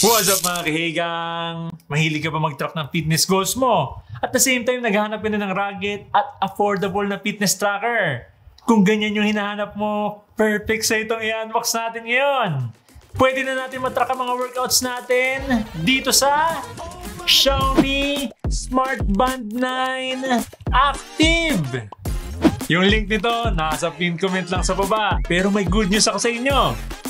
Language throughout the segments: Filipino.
What's up mga kahigang? Mahilig ka ba mag-track ng fitness goals mo? At the same time, naghahanap ka na ng rugged at affordable na fitness tracker. Kung ganyan yung hinahanap mo, perfect sa itong i-unbox natin ngayon. Pwede na natin matrack ang mga workouts natin dito sa Xiaomi Smart Band 9 Active. Yung link nito, nasa pin comment lang sa baba. Pero may good news ako sa inyo.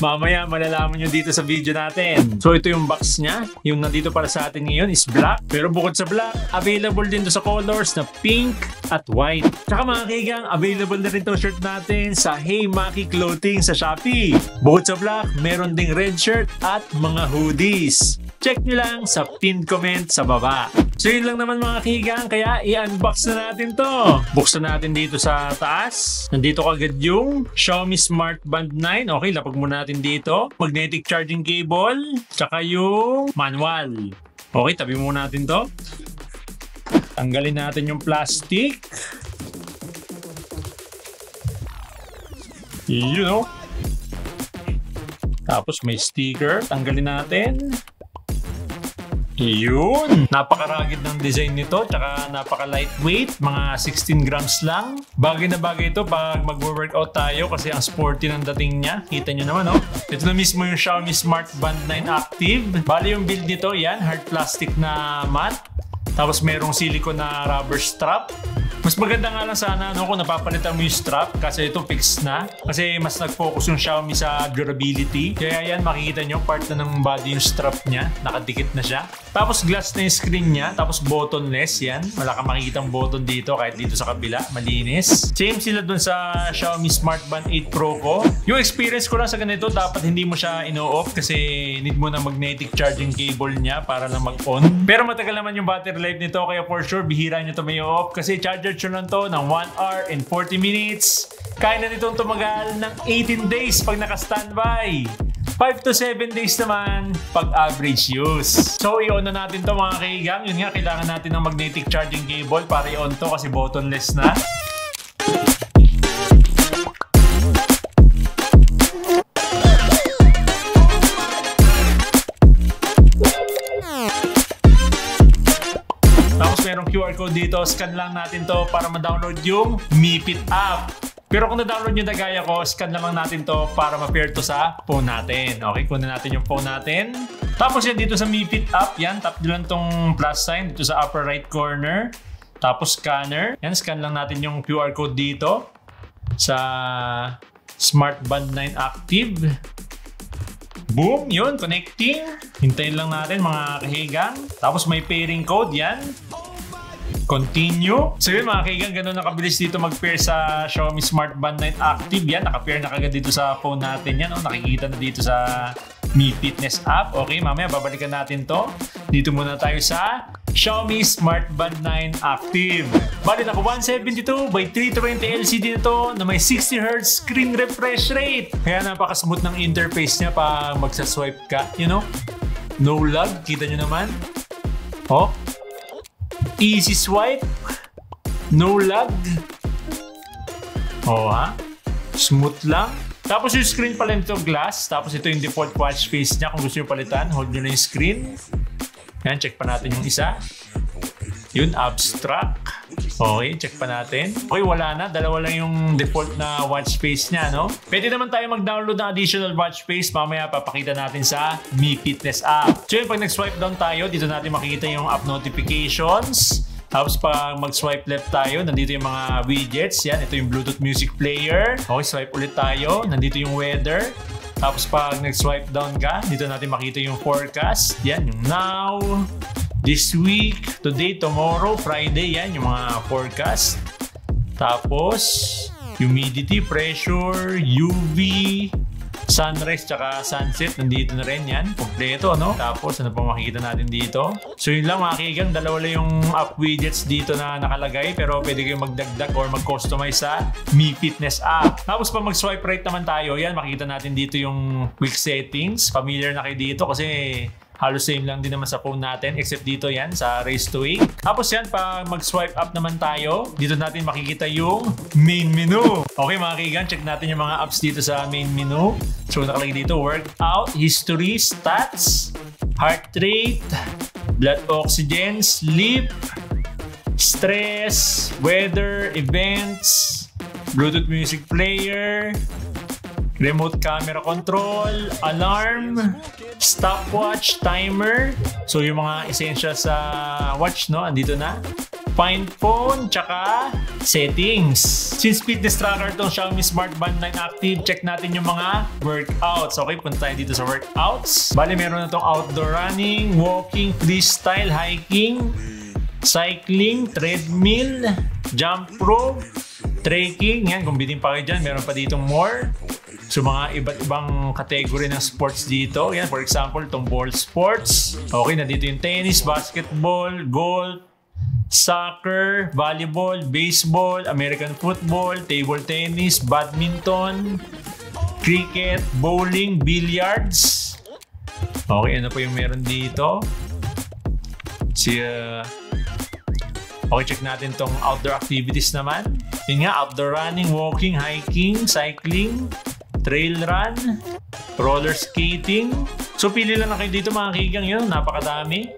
Mamaya malalaman nyo dito sa video natin. So ito yung box niya. Yung nandito para sa atin ngayon is black. Pero bukod sa black, available din to sa colors na pink at white. Tsaka mga kaigang, available na rin to shirt natin sa Hey Maki Clothing sa Shopee. Bukod sa black, meron ding red shirt at mga hoodies. Check nyo lang sa pin comment sa baba. So yun lang naman mga kigang, kaya i-unbox na natin to. Buksan natin dito sa taas. Nandito kagad yung Xiaomi Smart Band 9. Okay, lapag muna natin dito. Magnetic charging cable, tsaka yung manual. Okay, tabi muna natin to. Tanggalin natin yung plastic. You know. Tapos may sticker. Tanggalin natin. Yun! Napaka-rugged ng design nito, tsaka napaka-lightweight, mga 16 grams lang. Bagay na bagay ito pag mag-workout tayo kasi ang sporty ng dating niya. Kita nyo naman, no? Ito na mismo yung Xiaomi Smart Band 9 Active. Bali yung build nito, yan, hard plastic na mat. Tapos merong silicone na rubber strap. Mas maganda nga lang sana kung napapalitan mo yung strap kasi ito fixed na. Kasi mas nag-focus yung Xiaomi sa durability. Kaya yan, makikita nyo, part na ng body yung strap niya. Nakadikit na siya. Tapos glass na yung screen niya. Tapos buttonless yan. Wala kang makikitang button dito kahit dito sa kabila. Malinis. Same sila dun sa Xiaomi Smart Band 8 Pro ko. Yung experience ko lang sa ganito, dapat hindi mo siya ino-off kasi need mo na magnetic charging cable niya para lang mag-on. Pero matagal naman yung battery life nito kaya for sure bihira nyo ito may off kasi charger lang to ng 1 hour and 40 minutes. Kaya na nitong tumagal ng 18 days pag naka-standby. 5 to 7 days naman pag average use. So i-on na natin to mga kaigang. Yun nga, kailangan natin ng magnetic charging cable para i-on to kasi buttonless na. Merong QR code dito, scan lang natin to para ma-download yung Mi Fit app. Pero kung na-download nyo na gaya ko, scan lang natin to para ma-pair to sa phone natin. Okay, kunin natin yung phone natin. Tapos yan dito sa Mi Fit app, yan, tap nyo lang tong plus sign dito sa upper right corner. Tapos scanner. Yan, scan lang natin yung QR code dito sa Smart Band 9 Active. Boom! Yun, connecting. Hintayin lang natin mga kahigang. Tapos may pairing code, yan. Continue. So yun mga kaigan, ganun nakabilis dito mag-pair sa Xiaomi Smart Band 9 Active. Yan, naka-pair na kagad dito sa phone natin yan. Oh, nakikita na dito sa Mi Fitness app. Okay, mamaya babalikan natin to. Dito muna tayo sa Xiaomi Smart Band 9 Active. Bali naka 172 by 320 LCD na to na may 60Hz screen refresh rate. Kaya napaka-smooth ng interface niya pa magsa-swipe ka. You know? No lag. Kita nyo naman. Oh. Easy swipe. No lag. Oh ha. Smooth lang. Tapos yung screen pala nito glass. Tapos ito yung default watch face niya. Kung gusto nyo palitan, hold nyo na yung screen. Yan, check pa natin yung isa. Yun, abstract. Okay, check pa natin. Okay, wala na. Dalawa lang yung default na watch face niya, no? Pwede naman tayo mag-download ng additional watch face. Mamaya papakita natin sa Mi Fitness app. So yun, pag nag-swipe down tayo, dito natin makikita yung app notifications. Tapos pag mag-swipe left tayo, nandito yung mga widgets. Yan, ito yung Bluetooth music player. Okay, swipe ulit tayo. Nandito yung weather. Tapos pag nag-swipe down ka, dito natin makita yung forecast. Yan, yung now, this week, today, tomorrow, Friday. Yan, yung mga forecast. Tapos, humidity, pressure, UV, sunrise, tsaka sunset. Nandito na rin yan. Kompleto, no? Tapos, ano pa makikita natin dito? So, yun lang mga kaigang. Dalawa lang yung app widgets dito na nakalagay. Pero pwede kayong magdagdag or mag-customize sa Mi Fitness app. Tapos, pag mag-swipe right naman tayo, yan, makikita natin dito yung quick settings. Familiar na kayo dito kasi halos same lang din naman sa phone natin except dito yan sa Race to Wake. Tapos yan, pag mag-swipe up naman tayo, dito natin makikita yung main menu. Okay mga kaigan, check natin yung mga apps dito sa main menu. So nakalagay dito, workout, history, stats, heart rate, blood oxygen, sleep, stress, weather, events, Bluetooth music player, remote camera control, alarm, stopwatch, timer. So yung mga essential sa watch, no? Andito na. Find phone, tsaka settings. Since fitness tracker itong Xiaomi Smart Band 9 Active, check natin yung mga workouts. Okay, punta tayo dito sa workouts. Bali, meron na itong outdoor running, walking, freestyle, hiking, cycling, treadmill, jump rope, trekking. Yan, kung bitin pa kayo dyan, meron pa ditong more. So mga iba't ibang category ng sports dito. Yan, for example, itong ball sports. Okay, na dito yung tennis, basketball, golf, soccer, volleyball, baseball, American football, table tennis, badminton, cricket, bowling, billiards. Okay, ano pa yung meron dito? Okay, check natin tong outdoor activities naman. Yun nga, outdoor running, walking, hiking, cycling, trail run, roller skating. So pili lang na kayo dito mga kigang, yun, napakadami.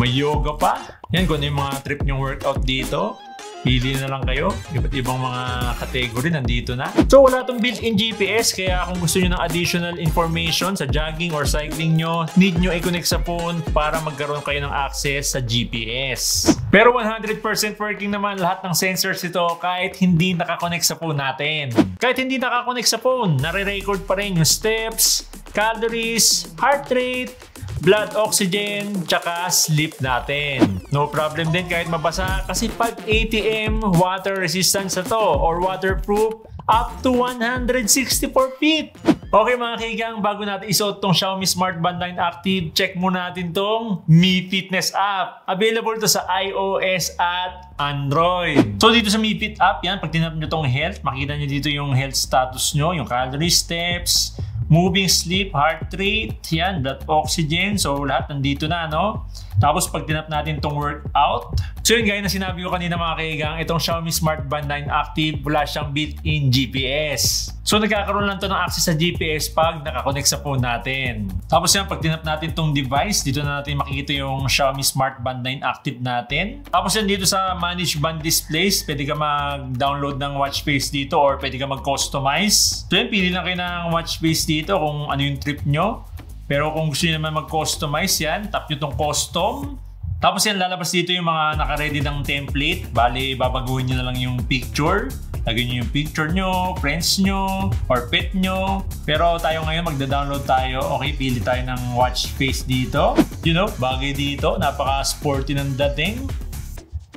May yoga pa. Yan, kung ano yung mga trip nyong workout dito, pili na lang kayo. Iba't ibang mga category nandito na. So wala tong built-in GPS, kaya kung gusto nyo ng additional information sa jogging or cycling nyo, need nyo i-connect sa phone para magkaroon kayo ng access sa GPS. Pero 100% working naman lahat ng sensors ito kahit hindi nakakonect sa phone natin. Kahit hindi nakakonect sa phone, nare-record pa rin yung steps, calories, heart rate, blood oxygen, tsaka sleep natin. No problem din kahit mabasa kasi 580 water resistance na to or waterproof up to 164 feet. Okay mga kigang, bago natin isuot tong Xiaomi Smart Band 9 Active, check muna natin tong Mi Fitness app. Available to sa iOS at Android. So dito sa Mi Fit app, yan, pag tinap nyo tong health, makita nyo dito yung health status nyo, yung calorie, steps, moving, sleep, heart rate, yan, blood oxygen. So lahat nandito na, no? Tapos pag tinap natin itong workout. So yun gaya na sinabi ko kanina mga kaigang, itong Xiaomi Smart Band 9 Active, wala siyang built-in GPS. So nagkakaroon lang to ng access sa GPS pag nakakonect sa phone natin. Tapos yan, pag tinap natin itong device, dito na natin makikita yung Xiaomi Smart Band 9 Active natin. Tapos yan, dito sa Manage Band Displays, pwede ka mag-download ng watch face dito or pwede ka mag-customize. So yan, pili lang kayo ng watch face dito kung ano yung trip nyo. Pero kung gusto nyo naman mag-customize yan, tap nyo itong custom. Tapos yan, lalabas dito yung mga naka-ready ng template. Bali, babaguhin nyo na lang yung picture. Lagyan nyo yung picture nyo, friends nyo, or pet nyo. Pero tayo ngayon, magda-download tayo. Okay, pili tayo ng watch face dito. You know, bagay dito. Napaka-sporty ng dating.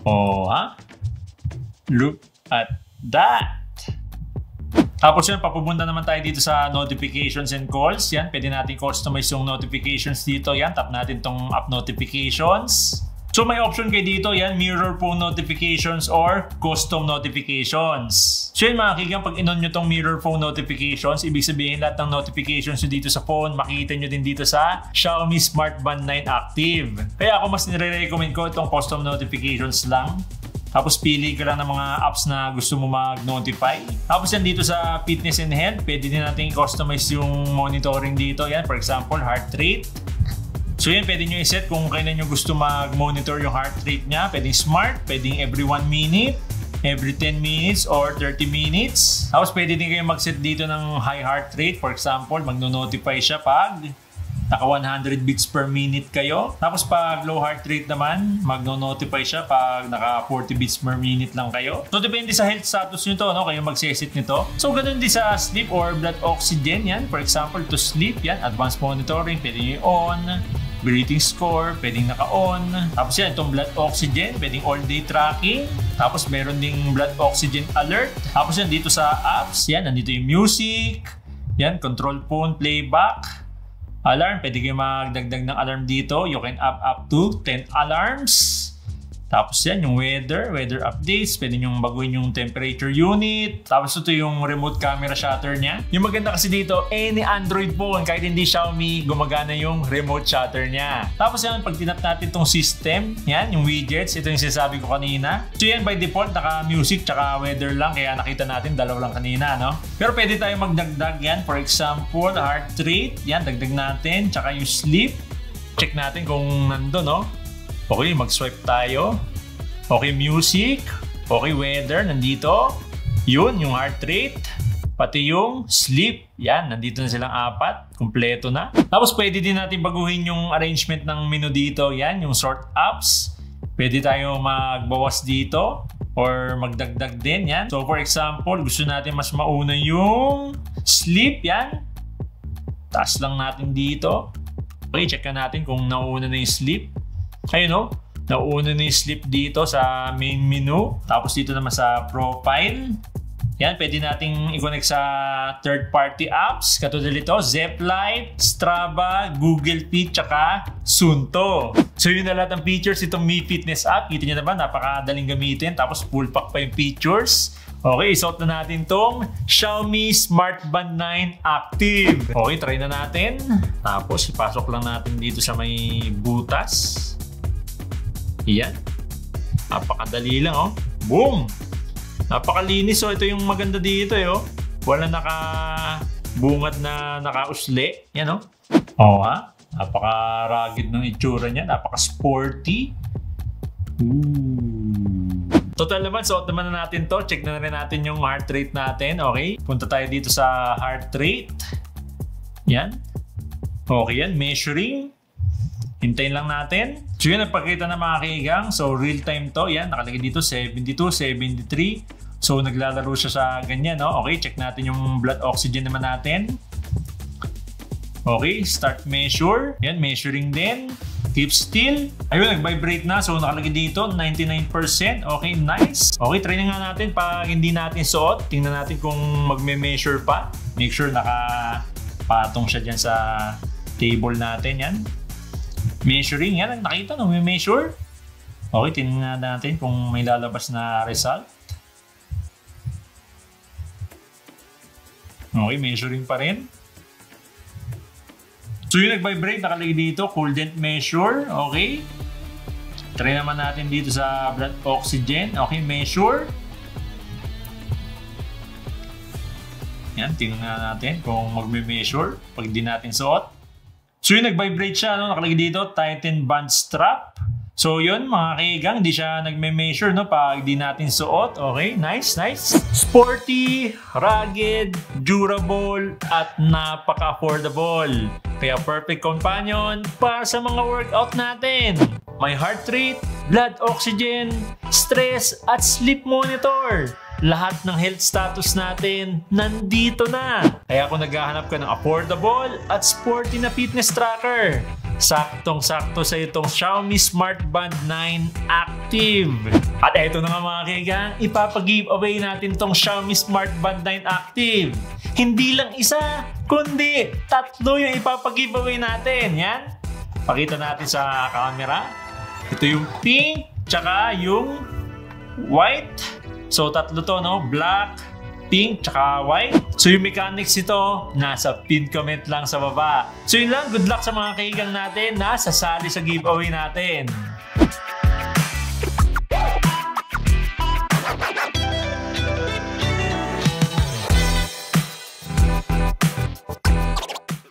Oh, ha? Look at that! Tapos yan, papupunta naman tayo dito sa notifications and calls. Yan, pwede natin customize yung notifications dito. Yan, tap natin tong app notifications. So may option kayo dito, yan, mirror phone notifications or custom notifications. So yun mga kigang, pag in-on nyo tong mirror phone notifications, ibig sabihin lahat ng notifications nyo dito sa phone, makikita nyo din dito sa Xiaomi Smart Band 9 Active. Kaya ako mas nire-recommend ko itong custom notifications lang. Tapos pili ka lang ng mga apps na gusto mo mag-notify. Tapos yan dito sa fitness and health, pwede din natin i-customize yung monitoring dito. Yan, for example, heart rate. So yan, pwede nyo i-set kung kailan nyo gusto mag-monitor yung heart rate nya. Pwedeng smart, pwedeng every 1 minute, every 10 minutes, or 30 minutes. Tapos pwede din kayo mag-set dito ng high heart rate. For example, mag-notify siya pag naka 100 beats per minute kayo. Tapos pag low heart rate naman, magno-notify siya pag naka 40 beats per minute lang kayo. So depende sa health status nyo to, no? Kayo magseset nito. So ganun din sa sleep or blood oxygen, yan. For example, to sleep, yan, advanced monitoring, pwede nyo i-on. Breathing score, pwedeng naka-on. Tapos yan, itong blood oxygen, pwedeng all-day tracking. Tapos meron ding blood oxygen alert. Tapos yan, dito sa apps, yan, nandito yung music. Yan, control phone playback. Alarm, pwede kayo magdagdag ng alarm dito. You can up to 10 alarms. Tapos yan, yung weather updates. Pwede nyo baguhin yung temperature unit. Tapos ito yung remote camera shutter niya. Yung maganda kasi dito, any Android phone, kahit hindi Xiaomi, gumagana yung remote shutter niya. Tapos yan, pag tinap natin itong system, yan, yung widgets, ito yung sinasabi ko kanina. So yan, by default, naka-music tsaka weather lang. Kaya nakita natin, dalawa lang kanina, no? Pero pwede tayo magdagdag yan. For example, heart rate, yan, dagdag natin. Tsaka yung sleep. Check natin kung nandun, no? Okay, mag-swipe tayo. Okay, music. Okay, weather, nandito. Yun, yung heart rate. Pati yung sleep. Yan, nandito na silang 4. Kumpleto na. Tapos pwede din natin baguhin yung arrangement ng menu dito. Yan, yung sort apps. Pwede tayo magbawas dito or magdagdag din. Yan. So for example, gusto natin mas mauna yung sleep. Yan. Taas lang natin dito. Okay, check natin kung nauna na yung sleep. Ayun, no? Nauna na yung sleep dito sa main menu. Tapos dito naman sa profile. Yan, pwede nating i-connect sa third-party apps. Katulad nito, Zeplight, Strava, Google Fit, tsaka Suunto. So yun na lahat ng features itong Mi Fitness app. Kita nyo naman, napakadaling gamitin. Tapos full pack pa yung features. Okay, isuot na natin tong Xiaomi Smart Band 9 Active. Okay, try na natin. Tapos ipasok lang natin dito sa may butas. Yan. Napakadali lang, oh. Boom! Napakalinis, oh. Ito yung maganda dito, oh. Wala nakabungad na nakausli. Yan, oh. Oh, ha? Napaka-rugged ng itsura niya. Napaka-sporty. Total naman, suot naman na natin to. Check na rin natin yung heart rate natin. Okay, punta tayo dito sa heart rate. Yan. Okay yan, measuring. Hintayin lang natin. So yun, nagpakita na mga kaigang. So real time to. Yan, nakalagay dito 72, 73. So naglalaro siya sa ganyan, no? Okay, check natin yung blood oxygen naman natin. Okay, start measure. Yan, measuring din. Keep still. Ayun, nag-vibrate na. So, nakalagay dito, 99%. Okay, nice. Okay, try na nga natin pag hindi natin suot. Tingnan natin kung magme-measure pa. Make sure nakapatong siya dyan sa table natin. Yan. Measuring. Yan, nakita, no? May measure. Okay, tingnan natin kung may lalabas na result. Okay, measuring pa rin. So yung nag-vibrate, nakalagay dito, cool dent measure, okay. Try naman natin dito sa blood oxygen, okay, measure. Yan, tingnan natin kung magme-measure pag di natin suot. So yung nag-vibrate siya, no? Nakalagay dito, Titan Band Strap. So yun, mga kaigang, di siya nagme-measure, no? Pag di natin suot, okay, nice, nice. Sporty, rugged, durable, at napaka-affordable. Kaya perfect companion para sa mga workout natin. May heart rate, blood oxygen, stress, at sleep monitor. Lahat ng health status natin nandito na. Kaya kung naghahanap ka ng affordable at sporty na fitness tracker, saktong-sakto sa itong Xiaomi Smart Band 9 Active. At eto na nga mga kaigang, ipapag-giveaway natin itong Xiaomi Smart Band 9 Active. Hindi lang isa, kundi 3 yung ipapag-giveaway natin. Yan. Pakita natin sa camera. Ito yung pink, tsaka yung white. So 3 to, no? Black, pink, tsaka white. So yung mechanics ito, nasa pin comment lang sa baba. So yun lang, good luck sa mga kaigang natin na sasali sa giveaway natin.